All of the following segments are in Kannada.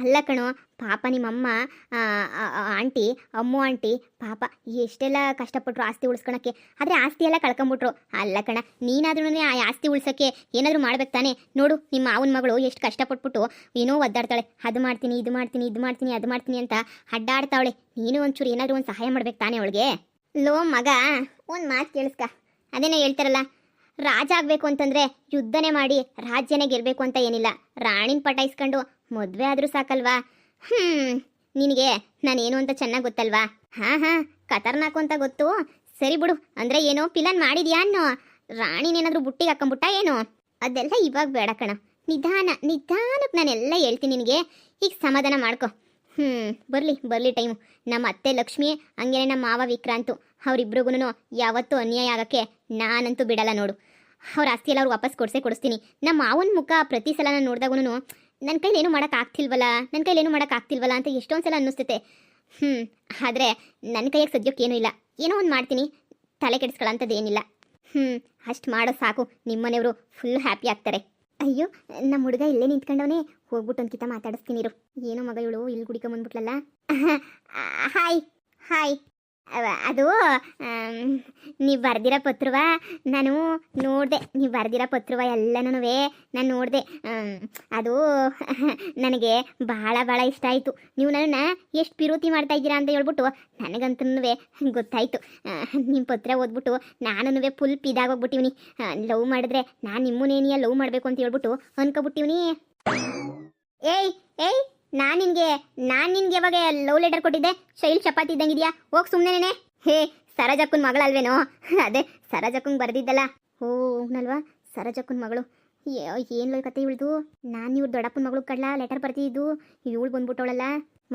ಅಲ್ಲ ಕಣೋ, ಪಾಪ ನಿಮ್ಮಮ್ಮ ಆಂಟಿ, ಅಮ್ಮು ಆಂಟಿ ಪಾಪ ಎಷ್ಟೆಲ್ಲ ಕಷ್ಟಪಟ್ಟರು ಆಸ್ತಿ ಉಳಿಸ್ಕೊಳಕ್ಕೆ. ಆದರೆ ಆಸ್ತಿ ಎಲ್ಲ ಕಳ್ಕೊಂಬಿಟ್ರು. ಅಲ್ಲ ಕಣ, ನೀನಾದ್ರೂ ಆ ಆಸ್ತಿ ಉಳ್ಸೋಕ್ಕೆ ಏನಾದರೂ ಮಾಡ್ಬೇಕು ತಾನೆ. ನೋಡು ನಿಮ್ಮ ಮಾವನ ಮಗಳು ಎಷ್ಟು ಕಷ್ಟಪಟ್ಬಿಟ್ಟು ಏನೋ ಒದ್ದಾಡ್ತಾಳೆ. ಅದು ಮಾಡ್ತೀನಿ, ಇದು ಮಾಡ್ತೀನಿ, ಇದು ಮಾಡ್ತೀನಿ, ಅದು ಮಾಡ್ತೀನಿ ಅಂತ ಅಡ್ಡಾಡ್ತಾವಳೆ. ನೀನು ಒಂಚೂರು ಏನಾದರೂ ಒಂದು ಸಹಾಯ ಮಾಡ್ಬೇಕು ತಾನೆ ಅವಳಿಗೆ. ಲೋ ಮಗ, ಒಂದು ಮಾತು ಕೇಳಿಸ್ಕ. ಅದೇನೋ ಹೇಳ್ತಾರಲ್ಲ, ರಾಜ ಆಗಬೇಕು ಅಂತಂದರೆ ಯುದ್ಧನೇ ಮಾಡಿ ರಾಜ್ಯನೇ ಗೆಲ್ಲಬೇಕು ಅಂತ ಏನಿಲ್ಲ. ರಾಣಿನ ಪಟಾಯಿಸ್ಕೊಂಡು ಮದುವೆ ಆದರೂ ಸಾಕಲ್ವಾ? ನಿನಗೆ ನಾನೇನು ಅಂತ ಚೆನ್ನಾಗಿ ಗೊತ್ತಲ್ವಾ? ಹಾಂ, ಖತರ್ನಾಕು ಅಂತ ಗೊತ್ತು. ಸರಿ ಬಿಡು. ಅಂದರೆ ಏನೋ ಪ್ಲಾನ್ ಮಾಡಿದ್ಯಾ ಅನ್ನೋ? ರಾಣಿನೇನಾದರೂ ಬುಟ್ಟಿಗೆ ಹಾಕೊಂಬಿಟ್ಟ ಏನೋ? ಅದೆಲ್ಲ ಇವಾಗ ಬೇಡ ಕಣ. ನಿಧಾನಕ್ಕೆ ನಾನೆಲ್ಲ ಹೇಳ್ತೀನಿ ನಿನಗೆ. ಈಗ ಸಮಾಧಾನ ಮಾಡ್ಕೊ. ಬರಲಿ ಟೈಮು. ನಮ್ಮ ಅತ್ತೆ ಲಕ್ಷ್ಮಿ ಹಂಗೇನೆ ನಮ್ಮ ಮಾವ ವಿಕ್ರಾಂತು ಅವರಿಬ್ರಿಗೂ ಯಾವತ್ತೂ ಅನ್ಯಾಯ ಆಗೋಕ್ಕೆ ನಾನಂತೂ ಬಿಡಲ್ಲ ನೋಡು. ಅವ್ರ ಆಸ್ತಿ ಎಲ್ಲ ಅವ್ರು ವಾಪಸ್ ಕೊಡಿಸ್ತೀನಿ. ನಮ್ಮ ಮಾವನ ಮುಖ ಪ್ರತಿ ಸಲ ನಾನು ನೋಡಿದಾಗೂ ನನ್ನ ಕೈಲೇನು ಮಾಡೋಕ್ಕಾಗ್ತಿಲ್ವಲ್ಲ ಅಂತ ಎಷ್ಟೊಂದು ಸಲ ಅನ್ನಿಸ್ತೈತೆ. ಆದರೆ ನನ್ನ ಕೈಯಾಗ ಸದ್ಯಕ್ಕೇನೂ ಇಲ್ಲ. ಏನೋ ಒಂದು ಮಾಡ್ತೀನಿ, ತಲೆ ಕೆಡಿಸ್ಕೊಳ್ಳೋಂಥದ್ದು ಏನಿಲ್ಲ. ಅಷ್ಟು ಮಾಡೋ ಸಾಕು, ನಿಮ್ಮನೆಯವರು ಫುಲ್ ಹ್ಯಾಪಿ ಆಗ್ತಾರೆ. ಅಯ್ಯೋ, ನಮ್ಮ ಹುಡುಗ ಇಲ್ಲೇ ನಿಂತ್ಕೊಂಡವನೇ, ಹೋಗ್ಬಿಟ್ಟು ಒಂದು ಕಿತ ಮಾತಾಡಿಸ್ತೀನಿ ಇರು. ಏನೋ ಮಗ ಇವಳು ಇಲ್ಲಿ ಗುಡಿಕೊಂಬಂದ್ಬಿಟ್ಲಲ್ಲ. ಹಾಯ್. ಅದು ನೀವು ಬರ್ದಿರೋ ಪತ್ರವ ನಾನು ನೋಡಿದೆ. ನೀವು ಬರ್ದಿರೋ ಪತ್ರವ ಎಲ್ಲನೂ ನಾನು ನೋಡಿದೆ. ಅದು ನನಗೆ ಭಾಳ ಇಷ್ಟ ಆಯಿತು. ನೀವು ನನ್ನನ್ನು ಎಷ್ಟು ಪಿರೋತಿ ಮಾಡ್ತಾ ಇದ್ದೀರಾ ಅಂತ ಹೇಳ್ಬಿಟ್ಟು ನನಗಂತೂ ಗೊತ್ತಾಯಿತು. ನಿಮ್ಮ ಪತ್ರ ಓದ್ಬಿಟ್ಟು ನಾನು ಫುಲ್ ಪಿದಾಗೋಗ್ಬಿಟ್ಟಿವ್ನಿ. ಲವ್ ಮಾಡಿದ್ರೆ ನಾನು ನಿಮ್ಮನ್ನೇನಿಯ ಲವ್ ಮಾಡಬೇಕು ಅಂತ ಹೇಳ್ಬಿಟ್ಟು ಅನ್ಕೊಬಿಟ್ಟಿವ್ನಿ. ಏಯ್ ನಾನು ನಿನ್ಗೆ ಯಾವಾಗ ಲವ್ ಲೆಟರ್ ಕೊಟ್ಟಿದ್ದೆ? ಶೈಲ್ ಚಪಾತಿ ಇದ್ದಂಗಿದ್ಯಾ? ಹೋಗಿ ಸುಮ್ಮನೆ. ಹೇ, ಸರೋಜಕ್ಕನ ಮಗಳಲ್ವೇನೋ? ಅದೇ ಸರೋಜಕ್ಕಂಗೆ ಬರ್ದಿದ್ದಲ್ಲ. ಓ ನಲ್ವಾ, ಸರೋಜಕ್ಕನ ಮಗಳು. ಏನು ಕತೆ ಇವಳ್ದು? ನಾನು ಇವ್ರು ದೊಡ್ಡಪ್ಪನ ಮಗಳು ಕಡ್ಲ ಲೆಟರ್ ಬರ್ತಿದ್ದು, ಇವಳು ಬಂದ್ಬಿಟ್ಟವಳಲ್ಲ.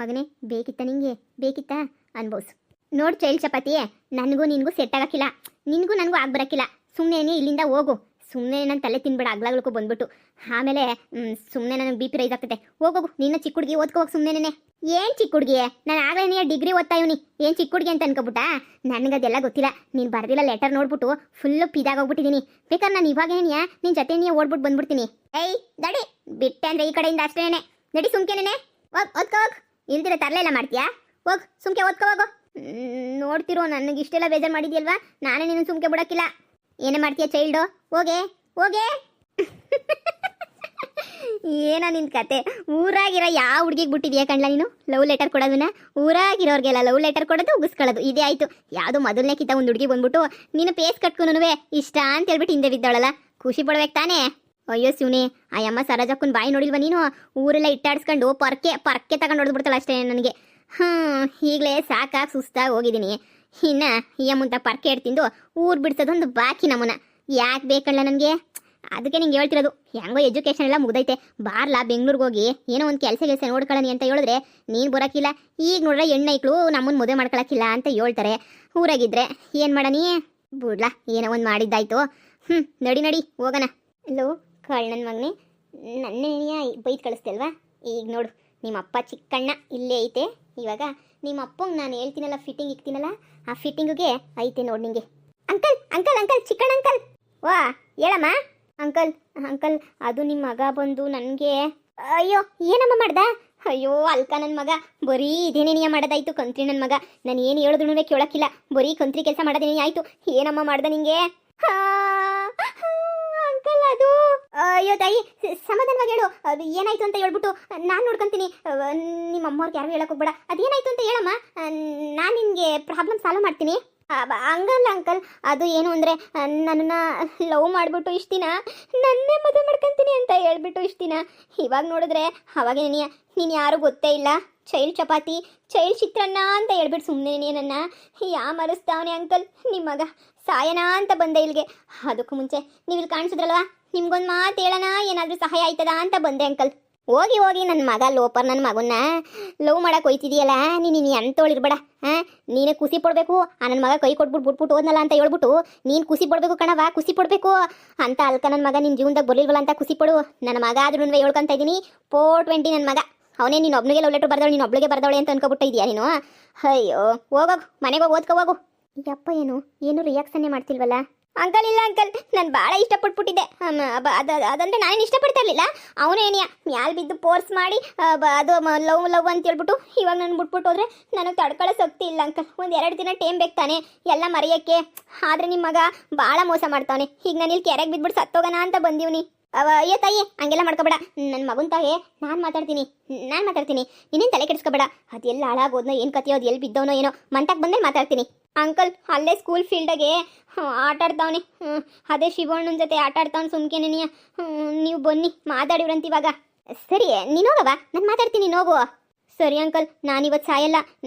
ಮಗನೇ, ಬೇಕಿತ್ತಾ ಅನ್ಬೋಸು. ನೋಡಿ ಚೈಲ್ಡ್ ಚಪಾತಿ, ನನಗೂ ನಿನಗೂ ಸೆಟ್ ಆಗೋಕ್ಕಿಲ್ಲ. ನಿನಗೂ ನನಗೂ ಆಗ್ಬರಕ್ಕಿಲ್ಲ. ಸುಮ್ಮನೆ ಇಲ್ಲಿಂದ ಹೋಗು. ಸುಮ್ಮನೆ ನನ್ನ ತಲೆ ತಿನ್ಬೇಡ ಅಗ್ಲಾಗ್ಲಕ್ಕೂ ಬಂದ್ಬಿಟ್ಟು. ಆಮೇಲೆ ಸುಮ್ಮನೆ ನನಗೆ ಬಿ ಪಿ ರೈಸ್ ಆಗ್ತದೆ. ಹೋಗೋಗು, ನಿನ್ನ ಚಿಕ್ಕ ಹುಡುಗಿ ಓದ್ಕೋಗಿ ಸುಮ್ಮನೆ. ಏನು ಚಿಕ್ಕ ಹುಡುಗಿ? ನಾನು ಆಗಲೇ ಡಿಗ್ರಿ ಓದ್ತಾ ಇವನಿ. ಏನು ಚಿಕ್ಕ ಹುಡುಗಿ ಅಂತ ಅನ್ಕೋಬಿಟ್ಟ? ನನಗದೆಲ್ಲ ಗೊತ್ತಿಲ್ಲ. ನೀನು ಬರ್ದಿಲ್ಲ ಲೆಟರ್ ನೋಡ್ಬಿಟ್ಟು ಫುಲ್ಲು ಪಿದಾಗೋಗ್ಬಿಟ್ಟಿದ್ದೀನಿ. ಬೇಕಾದ್ರೆ ನಾನು ಇವಾಗೇನಿಯಾ ನಿನ್ನ ಜೊತೆ ಓಡ್ಬಿಟ್ಟು ಬಂದ್ಬಿಡ್ತೀನಿ. ಏಯ್ ದಡಿ, ಬಿಟ್ಟೆ ಅಂದರೆ ಈ ಕಡೆಯಿಂದ ಅಷ್ಟೇನೆ. ನಡಿ ಸುಮ್ಕೆನೇ ಓದ್ಕೋಗ್. ಇಲ್ದಿರ ತರಲೆ ಎಲ್ಲ ಮಾಡ್ತೀಯಾ? ಹೋಗ್ ಸುಮ್ಕೆ ಓದ್ಕೋಗು. ನೋಡ್ತಿರೋ, ನನಗೆ ಇಷ್ಟೆಲ್ಲ ಬೇಜಾರು ಮಾಡಿದ್ಯಲ್ವಾ? ನಾನೇ ನೀನು ಸುಮ್ಕೆ ಬಿಡೋಕ್ಕಿಲ್ಲ. ಏನೇ ಮಾಡ್ತೀಯ ಚೈಲ್ಡು? ಹೋಗೆ ಏನೋ ನಿನ್ನ ಕತೆ. ಊರಾಗಿರೋ ಯಾವ ಹುಡುಗಿಗೆ ಬಿಟ್ಟಿದ್ಯಾ ಕಣ್ಲ ನೀನು ಲವ್ ಲೆಟರ್ ಕೊಡೋದನ್ನ? ಊರಾಗಿರೋರಿಗೆಲ್ಲ ಲವ್ ಲೆಟರ್ ಕೊಡೋದು, ಉಗಿಸ್ಕೊಳ್ಳೋದು ಇದೇ ಆಯಿತು. ಯಾವುದೋ ಮೊದಲನೇ ಕಿತ್ತ ಒಂದು ಹುಡುಗಿ ಬಂದ್ಬಿಟ್ಟು ನೀನು ಪೇಸ್ ಕಟ್ಕೊಂಡು ಇಷ್ಟ ಅಂತ ಹೇಳ್ಬಿಟ್ಟು ಹಿಂದೆ ಬಿದ್ದವಳಲ್ಲ, ಖುಷಿ ಪಡ್ಬೇಕು ತಾನೇ? ಅಯ್ಯೋ ಶಿವನೇ, ಆ ಅಮ್ಮ ಸರೋಜಕ್ಕನ ಬಾಯಿ ನೋಡಿಲ್ವ ನೀನು? ಊರೆಲ್ಲ ಇಟ್ಟಾಡಿಸ್ಕೊಂಡು ಪರ್ಕೆ ತಗೊಂಡು ಹೊಡೆದ್ಬಿಡ್ತಾಳೆ ಅಷ್ಟೇ ನನಗೆ. ಈಗಲೇ ಸಾಕಾಗಿ ಸುಸ್ತಾಗಿ ಹೋಗಿದ್ದೀನಿ. ಇನ್ನು ಈ ಅಮ್ಮಂತ ಪರ್ಕೆ ತಿಂದು ಊರು ಬಿಡ್ಸೋದೊಂದು ಬಾಕಿ ನಮ್ಮನ್ನ. ಯಾಕೆ ಬೇಕಲ್ಲ ನನಗೆ? ಅದಕ್ಕೆ ನಿಂಗೆ ಹೇಳ್ತಿರೋದು, ಹೆಂಗೋ ಎಜುಕೇಷನ್ ಎಲ್ಲ ಮುಗ್ದೈತೆ, ಬಾರ್ಲಾ ಬೆಂಗ್ಳೂರಿಗೆ ಹೋಗಿ ಏನೋ ಒಂದು ಕೆಲಸ ನೋಡ್ಕೊಳ್ಳಿ ಅಂತ ಹೇಳಿದ್ರೆ ನೀನು ಬರೋಕ್ಕಿಲ್ಲ. ಈಗ ನೋಡ್ರೆ ಹೆಣ್ಣೈಕ್ಳು ನಮ್ಮನ್ನು ಮದುವೆ ಮಾಡ್ಕೊಳಕ್ಕಿಲ್ಲ ಅಂತ ಹೇಳ್ತಾರೆ. ಊರಾಗಿದ್ರೆ ಏನು ಮಾಡನಿ? ಬಿಡ್ಲಾ, ಏನೋ ಒಂದು ಮಾಡಿದ್ದಾಯ್ತು. ನಡಿ ಹೋಗೋಣ. ಲೋ ನನ್ನ ಮಗನೇ, ನನ್ನೇನಿಯ ಬೈದು ಕಳಿಸ್ತಲ್ವಾ? ಈಗ ನೋಡು, ನಿಮ್ಮಪ್ಪ ಚಿಕ್ಕಣ್ಣ ಇಲ್ಲೇ ಐತೆ. ಇವಾಗ ನಿಮ್ಮ ಅಪ್ಪಂಗೆ ನಾನು ಹೇಳ್ತೀನಲ್ಲ, ಫಿಟ್ಟಿಂಗ್ ಇಕ್ತೀನಲ್ಲ, ಆ ಫಿಟ್ಟಿಂಗಿಗೆ ಐತೆ ನೋಡಿ ನಿಂಗೆ. Uncle Chikkanna uncle. ವಾ ಹೇಳಮ್ಮ. ಅಂಕಲ್ ಅದು ನಿಮ್ಮ ಮಗ ಬಂದು ನನಗೆ. ಅಯ್ಯೋ ಏನಮ್ಮ ಮಾಡ್ದ? ಅಯ್ಯೋ ಅಲ್ಕ ನನ್ನ ಮಗ ಬರೀ ಇದೇನೇನಿಯ ಮಾಡೋದಾಯ್ತು. ಕಂತ್ರಿ ನನ್ನ ಮಗ, ನಾನು ಏನು ಹೇಳಿದ್ರು ಕೇಳೋಕ್ಕಿಲ್ಲ. ಬರೀ ಕಂತ್ರಿ ಕೆಲಸ ಮಾಡೋದೇನೇ ಆಯಿತು. ಏನಮ್ಮ ಮಾಡ್ದ ನಿಂಗೆ? ಅಂಕಲ್ ಅದು. ಅಯ್ಯೋ ತಾಯಿ, ಸಮಾಧಾನವಾಗಿ ಹೇಳು. ಅದು ಏನಾಯ್ತು ಅಂತ ಹೇಳ್ಬಿಟ್ಟು ನಾನು ನೋಡ್ಕೊಂತೀನಿ. ನಿಮ್ಮ ಅಮ್ಮವ್ರಿಗೆ ಯಾರು ಹೇಳಕ್ ಹೋಗ್ಬೇಡ. ಅದೇನಾಯ್ತು ಅಂತ ಹೇಳಮ್ಮ, ನಾನು ನಿನಗೆ ಪ್ರಾಬ್ಲಮ್ ಸಾಲ್ವ್ ಮಾಡ್ತೀನಿ. ಹಂಗಲ್ಲ ಅಂಕಲ್, ಅದು ಏನು ಅಂದರೆ ನನ್ನನ್ನು ಲವ್ ಮಾಡಿಬಿಟ್ಟು ಇಷ್ಟು ದಿನ ನನ್ನೇ ಮದುವೆ ಮಾಡ್ಕೊತೀನಿ ಅಂತ ಹೇಳ್ಬಿಟ್ಟು ಇಷ್ಟು ದಿನ. ಇವಾಗ ನೋಡಿದ್ರೆ ಅವಾಗೇ ನೀನು ಯಾರು ಗೊತ್ತೇ ಇಲ್ಲ. ಚೈಲ್ಡ್ ಚಪಾತಿ, ಚೈಲ್ಡ್ ಚಿತ್ರಾನ್ನ ಅಂತ ಹೇಳ್ಬಿಟ್ಟು ಸುಮ್ಮನೆ ನನ್ನ ಮರೆಸ್ತಾವನೆ ಅಂಕಲ್. ನಿಮ್ಮ ಮಗ ಸಾಯನಾ ಅಂತ ಬಂದೆ ಇಲ್ಲಿಗೆ. ಅದಕ್ಕೂ ಮುಂಚೆ ನೀವು ಇಲ್ಲಿ ಕಾಣಿಸಿದ್ರಲ್ವಾ, ನಿಮ್ಗೊಂದು ಮಾತು ಹೇಳೋಣ, ಏನಾದರೂ ಸಹಾಯ ಆಯ್ತದ ಅಂತ ಬಂದೆ ಅಂಕಲ್. ಹೋಗಿ ನನ್ನ ಮಗ ಲೋಪರ್ ನನ್ನ ಮಗನ್ನ ಲವ್ ಮಾಡಕ್ಕೆ ಹೋಯ್ತಿದೆಯಲ್ಲ, ನೀನು ಎಂತೋಳಿರ್ಬೇಡ. ನೀನು ಖುಷಿ ಪಡಬೇಕು. ನನ್ನ ಮಗ ಕೈ ಬಿಟ್ಬಿಟ್ಟು ಹೋದ್ನಲ್ಲ ಅಂತ ಹೇಳ್ಬಿಟ್ಟು ನೀನು ಖುಷಿ ಪಡಬೇಕು ಕಣವ, ಖುಷಿ ಪಡಬೇಕು ಅಂತ. ಅಲ್ಕ ನನ್ನ ಮಗ ನಿನ್ನ ಜೀವನದಾಗ ಬರಲಿಲ್ವಲ್ಲ ಅಂತ ಖುಷಿ ಪಡು. ನನ್ನ ಮಗ ಆದ್ರೂ ಹೇಳ್ಕೊಂತ ಇದ್ದೀನಿ. 420 ನನ್ನ ಮಗ. ಅವನೇ ನೀನು ಒಬ್ಬನಿಗೆ ಲವ್ ಲೆಟರ್ ಬರ್ದವಳು, ನೀನು ಒಬ್ಳಿಗೆ ಬರ್ದವಳೆ ಅಂತ ಅನ್ಕೊಬಿಟ್ಟು ಇದೆಯಾ ನೀನು? ಅಯ್ಯೋ ಹೋಗೋಗು, ಮನೆಗೆ ಹೋಗಿ ಓದ್ಕೋ ಹೋಗು. ಯಪ್ಪ ಏನು ರಿಯಾಕ್ಷನ್ನೇ ಮಾಡ್ತಿಲ್ವಲ್ಲ? ಅಂಕಲ್ ಇಲ್ಲ ಅಂಕಲ್, ನಾನು ಭಾಳ ಇಷ್ಟಪಟ್ಬಿಟ್ಟಿದ್ದೆ. ಅದಂದ್ರೆ ನಾನೇನು ಇಷ್ಟಪಡ್ತಾ ಇರಲಿಲ್ಲ. ಅವನೇನಿಯ ಮ್ಯಾಲ್ ಬಿದ್ದು ಫೋರ್ಸ್ ಮಾಡಿ ಅದು ಲವ್ ಲವ್ ಅಂತ ಹೇಳ್ಬಿಟ್ಟು ಇವಾಗ ನಾನು ಬಿಟ್ಬಿಟ್ಟು ಹೋದ್ರೆ ನನಗೆ ತಡ್ಕೊಳ್ಳೋ ಶಕ್ತಿ ಇಲ್ಲ ಅಂಕಲ್. ಒಂದು 2 ದಿನ ಟೈಮ್ ಬೇಕು ತಾನೆ ಎಲ್ಲ ಮರೆಯೋಕ್ಕೆ. ಆದರೆ ನಿಮ್ಮ ಮಗ ಭಾಳ ಮೋಸ ಮಾಡ್ತಾವನೆ. ಈಗ ನಾನು ಇಲ್ಲಿ ಕೆರೆಗೆ ಬಿದ್ಬಿಟ್ಟು ಸತ್ತೋಗೋಣ ಅಂತ ಬಂದೀವ್ನಿ. ಅಯ್ಯೋ ತಾಯಿ, ಹಂಗೆಲ್ಲ ಮಾಡ್ಕೋಬೇಡ. ನನ್ನ ಮಗನ ತಾಯಿ ನಾನು ಮಾತಾಡ್ತೀನಿ. ನೀನೇನು ತಲೆ ಕೆಡಿಸ್ಕೋಬೇಡ. ಅದು ಎಲ್ಲಿ ಹಾಳಾಗೋದ್ನೋ ಏನು ಕತೆಯೋ, ಅದು ಎಲ್ಲಿ ಬಿದ್ದವನೋ ಏನೋ, ಮಂಟಕ್ಕೆ ಬಂದರೆ ಮಾತಾಡ್ತೀನಿ. ಅಂಕಲ್ ಅಲ್ಲೇ ಸ್ಕೂಲ್ ಫೀಲ್ಡಾಗೆ ಆಟ ಆಡ್ತಾವನೆ. ಅದೇ ಶಿವಣ್ಣನ ಜೊತೆ ಆಟ ಆಡ್ತಾವನೆ. ಸುಮ್ಕೆನೆ ನೀವು ಬನ್ನಿ ಮಾತಾಡಿವ್ರಂತ ಇವಾಗ. ಸರಿ ನೀನು ಹೋಗವಾ, ನಾನು ಮಾತಾಡ್ತೀನಿ, ನೀನು ಹೋಗುವ. ಸರಿ ಅಂಕಲ್, ನಾನಿವತ್ತು ಸಾಯಲ್ಲ,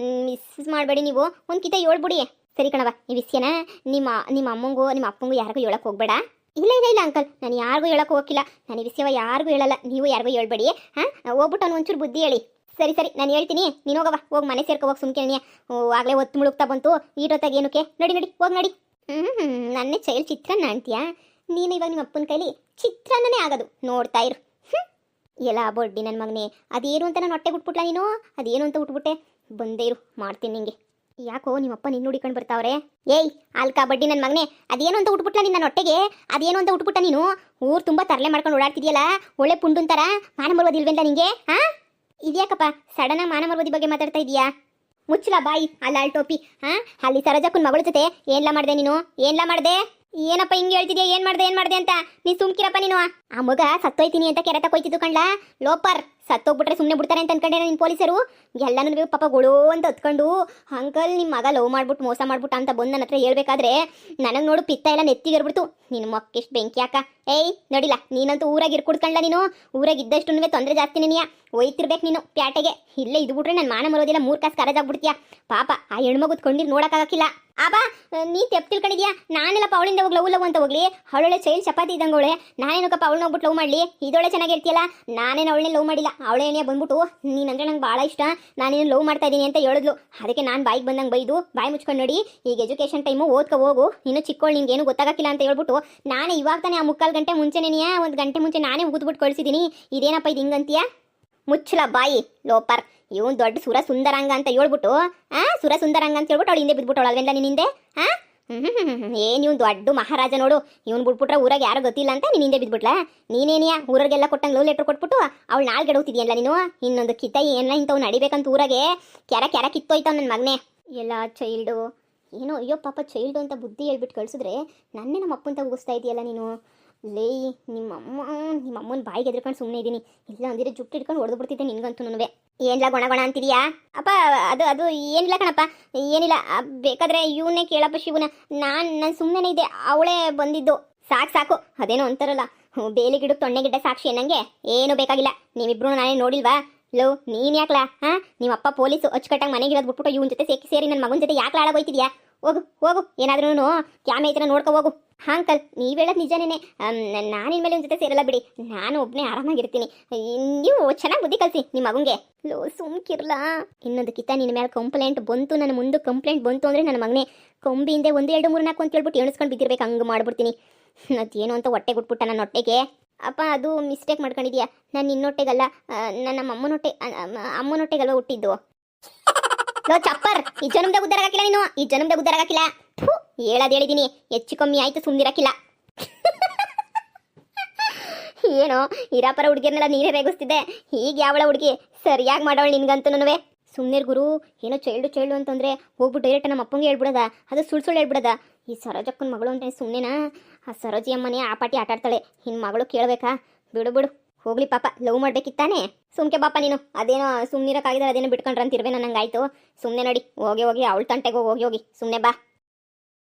ಮಿಸ್ ಮಾಡಬೇಡಿ. ನೀವು ಒಂದು ಕಿತ ಹೇಳ್ಬಿಡಿ. ಸರಿ ಕಣವ, ಈ ವಿಷಯನ ನಿಮ್ಮ ಅಮ್ಮಂಗೂ ನಿಮ್ಮ ಅಪ್ಪಂಗೂ ಯಾರಿಗೂ ಹೇಳಕ್ಕೆ ಹೋಗ್ಬೇಡ. ಇಲ್ಲ ಅಂಕಲ್, ನಾನು ಯಾರಿಗೂ ಹೇಳಕ್ಕೆ ಹೋಗಿಲ್ಲ. ನಾನು ಈ ವಿಷಯವ ಯಾರಿಗೂ ಹೇಳಲ್ಲ. ನೀವು ಯಾರಿಗೂ ಹೇಳ್ಬೇಡಿ. ಹಾಂ, ಹೋಗ್ಬಿಟ್ಟು ಅವ್ನು ಒಂಚೂರು ಬುದ್ಧಿ ಹೇಳಿ. ಸರಿ ನಾನು ಹೇಳ್ತೀನಿ, ನೀನು ಹೋಗವ. ಹೋಗಿ ಮನೆ ಸೇರ್ಕೊ, ಹೋಗಿ ಸುಮ್ಕೆ. ಆಗಲೇ ಹೊತ್ತು ಮುಳುಗ್ತಾ ಬಂತು ಈಟೊತ್ತಾಗ ಏನಕ್ಕೆ. ನಡಿ ಹೋಗಿ ನಡಿ. ನನ್ನೇ ಚೈಲ್ಡ್ ಚಿತ್ರಾನ್ನ ಅಂತೀಯಾ ನೀನು? ಇವಾಗ ನಿಮ್ಮ ಅಪ್ಪನ ಕೈಲಿ ಚಿತ್ರಾನ್ನನೇ ಆಗೋದು, ನೋಡ್ತಾ ಇರು. ಎಲ್ಲ ಬೊಡ್ಡಿ ನನ್ನ ಮಗನೇ. ಅದೇನು ಅಂತ ನಾನು ಹೊಟ್ಟೆ ಬಿಟ್ಬಿಟ್ಲ ನೀನು? ಅದೇನು ಅಂತ ಉಟ್ಬಿಟ್ಟೆ? ಬಂದೇ ಇರು, ಮಾಡ್ತೀನಿ ನಿಂಗೆ. ಯಾಕೋ ನಿಮ್ಮಪ್ಪ ನಿನ್ನ ಹುಡಿಕೊಂಡು ಬರ್ತಾವ್ರೆ? ಏಯ್ ಅಲ್ಕಾ ಬಡ್ಡಿ ನನ್ನ ಮಗನೇ, ಅದೇನು ಅಂತ ಉಟ್ಬಿಟ್ಲ ನಿನ್ನ ಹೊಟ್ಟೆಗೆ? ಅದೇನು ಅಂತ ಉಟ್ಬಿಟ್ಟ ನೀನು? ಊರು ತುಂಬ ತರಲೆ ಮಾಡ್ಕೊಂಡು ಓಡಾಡ್ತಿದ್ಯಲ್ಲ, ಒಳ್ಳೆ ಪುಂಡುಂತರ. ಮಾನ ಮರ್ಬೋದಿಲ್ವೇಂದ ನಿಂಗೆ? ಹಾಂ, ಇದ್ಯಾಕಪ್ಪ ಸಡನ್ನಾಗಿ ಮಾನ ಮರ್ಬೋದಿ ಬಗ್ಗೆ ಮಾತಾಡ್ತಾ ಇದೀಯಾ? ಮುಚ್ಚಲ ಬಾಯಿ, ಅಲ್ಲ ಟೋಪಿ. ಹಾಂ, ಅಲ್ಲಿ ಸರೋಜಕ್ಕನ ಮಗಳ ಜೊತೆ ಏನ್ಲ ಮಾಡಿದೆ ನೀನು? ಏನ್ಲ ಮಾಡಿದೆ? ಏನಪ್ಪ ಹಿಂಗೆ ಹೇಳ್ತಿದ್ಯಾ? ಏನು ಮಾಡಿದೆ ಅಂತ? ನೀನು ಸುಮ್ಕಿರಪ್ಪ ನೀನು. ಆ ಮಗ ಸತ್ತೋಯ್ತೀನಿ ಅಂತ ಕೆರೆ ತಗೋಯ್ತಿದ್ದು ಕಣ್ಲಾ. ಲೋಪರ್ ಸತ್ತೋಗ್ಬಿಟ್ರೆ ಸುಮ್ಮನೆ ಬಿಡ್ತಾರೆ ಅಂತ ಅನ್ಕೊಂಡೆ ನಿನ್ನ ಪೊಲೀಸರು. ಎಲ್ಲನೂ ಪಾಪ ಗೊಳೋ ಅಂತ ಹೊತ್ಕೊಂಡು, ಅಂಕಲ್ ನಿಮ್ಮ ಮಗ ಲವ್ ಮಾಡ್ಬಿಟ್ಟು ಮೋಸ ಮಾಡ್ಬಿಟ್ಟ ಅಂತ ಬಂದು ನನ್ನ ಹತ್ರ ಹೇಳ್ಬೇಕಾದ್ರೆ ನನಗೆ ನೋಡು ಪಿತ್ತ ಎಲ್ಲ ನೆತ್ತಿಗಿರ್ಬಿಡ್ತು. ನಿನ್ನ ಮಕ್ಕೆಷ್ಟು ಬೆಂಕಿ ಯಾಕ? ಏಯ್ ನೋಡಿಲ್ಲ, ನೀನಂತೂ ಊರಾಗ ಇರ್ಕೊಡ್ಕಂಡ್ಲ ನೀನು. ಊರಾಗ ಇದ್ದಷ್ಟು ತೊಂದರೆ ಜಾಸ್ತಿ ನೀನು. ಒಯ್ತಿರ್ಬೇಕು ನೀನು ಪ್ಯಾಟೆಗೆ. ಇಲ್ಲೇ ಇದು ಬಿಟ್ರೆ ನನ್ನ ಮಾನ ಮರೋದಿಲ್ಲ. 3 ಕಾಸು ಕರಜಾಗ್ಬಿಡ್ತೀಯ. ಪಾಪ ಆ ಹೆಣ್ಮಗುದ್ ಕೊಂಡಿರ್ ನೋಡೋಕ್ಕಾಗಕ್ಕಿಲ್ಲ. ಆಬಾ ನೀ ತೆಪ್ ತಿಳ್ಕೊಂಡಿದ್ಯಾ? ನಾನೆಲ್ಲಪ್ಪ ಅವಳಿಂದ ಹೋಗಿ ಲವ್ ಅಂತ ಹೋಗ್ಲಿ? ಅವಳೊಳ್ಳೆ ಚೈಲ್ ಚಪಾತಿ ಇದ್ದಂಗೆ ಅವಳೆ. ನಾನೇನಕ್ಕಪ್ಪ ಅವಳನ್ನ ಹೋಗ್ಬಿಟ್ಟು ಲವ್ ಮಾಡಲಿ? ಇದೊಳ್ಳೆ ಚೆನ್ನಾಗಿರ್ತೀಯಲ್ಲ. ನಾನೇನು ಅವಳನ್ನೇ ಲವ್ ಮಾಡಿಲ್ಲ. ಅವಳೇ ಏನೇ ಬಂದ್ಬಿಟ್ಟು ನೀನಂದ್ರೆ ನಂಗೆ ಭಾಳ ಇಷ್ಟ, ನಾನೇನು ಲವ್ ಮಾಡ್ತಾ ಇದ್ದೀನಿ ಅಂತ ಹೇಳಿದ್ಲು. ಅದಕ್ಕೆ ನಾನು ಬಾಯಿಗೆ ಬಂದಂಗೆ ಬೈದು ಬಾಯಿ ಮುಚ್ಕೊಂಡು ನೋಡಿ, ಈಗ ಎಜುಕೇಷನ್ ಟೈಮು ಓದ್ಕೊ ಹೋಗು, ನೀನು ಚಿಕ್ಕವಳು, ನಿಂಗೇನು ಗೊತ್ತಾಗಕ್ಕಿಲ್ಲ ಅಂತ ಹೇಳ್ಬಿಟ್ಟು ನಾನೇ ಇವಾಗ ತಾನೇ ಆ 3/4 ಗಂಟೆ ಮುಂಚೆನೇನೆಯಾ 1 ಗಂಟೆ ಮುಂಚೆ ನಾನೇ ಉಗಿದ್ಬಿಟ್ಟು ಕಳಿಸಿದ್ದೀನಿ. ಇದೇನಪ್ಪ ಇದು ಹಿಂಗಂತೀಯ? ಮುಚ್ಚಲ ಬಾಯಿ ಲೋಪರ್. ಇವನು ದೊಡ್ಡ ಸುರ ಸುಂದರಂಗ ಅಂತ ಹೇಳ್ಬಿಟ್ಟು ಸುರ ಸುಂದರಂಗ ಅಂತ ಹೇಳ್ಬಿಟ್ಟು ಅವಳು ಹಿಂದೆ ಬಿದ್ಬಿಟ್ಟವಳು ಅಲ್ವೆಲ್ಲ ನೀನು ಹಿಂದೆ. ಏನು ಇವ್ನು ದೊಡ್ಡ ಮಹಾರಾಜ ನೋಡು. ಇವ್ನು ಬಿಟ್ಬಿಟ್ರೆ ಊರಾಗ ಯಾರೋ ಗೊತ್ತಿಲ್ಲ ಅಂತ ನೀನು ಹಿಂದೆ ಬಿದ್ಬಿಟ್ಲ? ನೀನೇನಿಯಾ ಊರಿಗೆಲ್ಲ ಕೊಟ್ಟಂಗೆ ಲವ್ ಲೆಟ್ರ್ ಕೊಟ್ಬಿಟ್ಟು ಅವಳು ನಾಳೆ ಗೆಡೋತಿದ್ಯಲ್ಲ ನೀನು. ಇನ್ನೊಂದು ಕಿತ್ತ ಎಲ್ಲ ಇಂಥವು ನಡಿಬೇಕಂತ ಊರಾಗೆ ಕೆರ ಕಿತ್ತೋಯ್ತಾವ ನನ್ನ ಮಗನೇ. ಎಲ್ಲ ಚೈಲ್ಡು ಏನೋ, ಅಯ್ಯೋ ಪಾಪ ಚೈಲ್ಡು ಅಂತ ಬುದ್ಧಿ ಹೇಳ್ಬಿಟ್ಟು ಕಳಿಸಿದ್ರೆ ನನ್ನೇ ನಮ್ಮ ಅಪ್ಪಂತ ಉಗಿಸ್ತಾ ಇದೆಯಲ್ಲ ನೀನು. ಲೇ ನಿಮ್ಮಮ್ಮನ ಬಾಯಿಗೆ ಎದ್ರಕೊಂಡು ಸುಮ್ಮನೆ ಇದ್ದೀನಿ. ಇಲ್ಲ ಅಂದಿದ್ರೆ ಜುಟ್ಟು ಇಟ್ಕೊಂಡು ಹೊಡೆದು ಬಿಡ್ತಿದ್ದೆ ನಿನ್ಗಂತೂ. ಏನಿಲ್ಲ ಗೊಣ ಅಂತಿದೀಯಾ? ಅಪ್ಪ ಅದು ಏನಿಲ್ಲ ಕಣಪ್ಪ, ಏನಿಲ್ಲ. ಬೇಕಾದ್ರೆ ಇವನ್ನೇ ಕೇಳಪ್ಪ, ಶಿವನ. ನಾನು ಸುಮ್ಮನೆ ಇದ್ದೆ, ಅವಳೇ ಬಂದಿದ್ದು. ಸಾಕು. ಅದೇನೋ ಅಂತಾರಲ್ಲ, ಬೇಲಿ ಗಿಡಕ್ಕೆ ತೊಣ್ಣೆ ಗಿಡ್ಡ ಸಾಕ್ಷಿ ಅನ್ನಂಗೆ. ಏನು ಬೇಕಾಗಿಲ್ಲ. ನೀವಿಬ್ರು ನಾನೇ ನೋಡಿಲ್ವಾ? ಲೋ ನೀನು ಯಾಕ್ಲಾ? ನಿಮ್ಮಪ್ಪ ಪೊಲೀಸು ಅಚ್ಚುಕಟ್ಟಾಗಿ ಮನೆಗಿರೋದು ಬಿಟ್ಬಿಟ್ಟು ಇವನ ಜೊತೆ ಸೇರಿ ನನ್ನ ಮಗನ ಜೊತೆ ಯಾಕೆ ಹಾಳಾಗೋಯ್ತಿದ್ಯಾ? ಹೋಗು ಏನಾದ್ರೂ ಕ್ಯಾಮೆ ಐತನ ನೋಡ್ಕೊ ಹೋಗು. ಅಂಕಲ್ ನೀವು ಹೇಳೋದು ನಿಜನೇ. ನಾನಿನ ಮೇಲೆ ಒಂದು ಜೊತೆ ಸೇರಲ್ಲ ಬಿಡಿ. ನಾನು ಒಬ್ಬನೇ ಆರಾಮಾಗಿರ್ತೀನಿ. ನೀವು ಚೆನ್ನಾಗಿ ಬುದ್ಧಿ ಕಲಿಸಿ ನಿಮ್ಮ ಮಗಂಗೆ. ಲೋ ಸುಮ್ಕಿರ್ಲಾ. ಇನ್ನೊಂದು ಕಿತ್ತ ನಿನ್ನ ಮೇಲೆ ಕಂಪ್ಲೇಂಟ್ ಬಂತು, ನನ್ನ ಮುಂದೆ ಕಂಪ್ಲೇಂಟ್ ಬಂತು ಅಂದರೆ ನನ್ನ ಮಗನೇ ಕೊಂಬಿಂದೆ 1 2 3 4 ಅಂತ ಹೇಳ್ಬಿಟ್ಟು ಎಣಿಸ್ಕೊಂಡು ಬಿದ್ದಿರ್ಬೇಕು. ಹಂಗೆ ಮಾಡ್ಬಿಡ್ತೀನಿ. ಅದೇನು ಅಂತ ಹೊಟ್ಟೆ ಬಿಟ್ಬಿಟ್ಟ ನನ್ನ ಹೊಟ್ಟೆಗೆ. ಅಪ್ಪ ಅದು ಮಿಸ್ಟೇಕ್ ಮಾಡ್ಕೊಂಡಿದ್ಯಾ. ನಾನು ನಿನ್ನೊಟ್ಟೆಗಲ್ಲ, ನನ್ನ ಅಮ್ಮನೊಟ್ಟೆಗಲ್ವ ಹುಟ್ಟಿದ್ದು. ಲೋ ಚಪ್ಪರ್, ಈ ಜನ್ಮದಾಗ ಉದ್ದಾರಾಗಿಲ್ಲ ನೀನು. ಈ ಜನ್ಮದಾಗ ಉದ್ದಾರಾಗಿಲ್ಲ. ಹೇಳೋದು ಹೇಳಿದ್ದೀನಿ, ಹೆಚ್ಚು ಕಮ್ಮಿ ಆಯ್ತು, ಸುಮ್ಮನಿರಕ್ಕಿಲ್ಲ. ಏನೋ ಇರಾಪರ ಹುಡುಗಿರ್ನೆಲ್ಲ ನೀರೇ ರೇಗಿಸ್ತಿದ್ದೆ. ಈಗ ಯಾವಳ ಹುಡುಗಿ ಸರಿಯಾಗಿ ಮಾಡೋಳು ನಿನ್ಗಂತೂ. ಸುಮ್ಮನಿರ್ ಗುರು. ಏನೋ ಚೈಲ್ಡು ಅಂತಂದರೆ ಹೋಗ್ಬಿಟ್ಟು ಡೈರೆಕ್ಟ್ ನಮ್ಮ ಅಪ್ಪಂಗೆ ಹೇಳ್ಬಿಡೋದ. ಅದು ಸುಳ್ಳು ಹೇಳ್ಬಿಡೋದ. ಈ ಸರೋಜಕ್ಕನ ಮಗಳು ಅಂತ ಸುಮ್ಮನೆನಾ? ಆ ಸರೋಜಿ ಅಮ್ಮನೇ ಆ ಪಾಟಿ ಆಟಾಡ್ತಾಳೆ. ಇನ್ನು ಮಗಳು ಕೇಳಬೇಕಾ? ಬಿಡು ಹೋಗ್ಲಿ ಪಾಪ. ಲವ್ ಮಾಡ್ಬೇಕಿತ್ತಾನೆ. ಸುಮ್ಕೆ ಪಾಪ ನೀನು. ಅದೇನೋ ಸುಮ್ಮನಿರಕ್ಕಾಗಿದ್ದಾರೆ, ಅದೇನೋ ಬಿಟ್ಕೊಂಡ್ರಂತಿರ್ವೆ. ನನಗಾಯ್ತು. ಸುಮ್ಮನೆ ನೋಡಿ, ಹೋಗಿ ಅವಳ ತಂಟೆಗೆ ಹೋಗಿ ಸುಮ್ಮನೆ ಬಾ.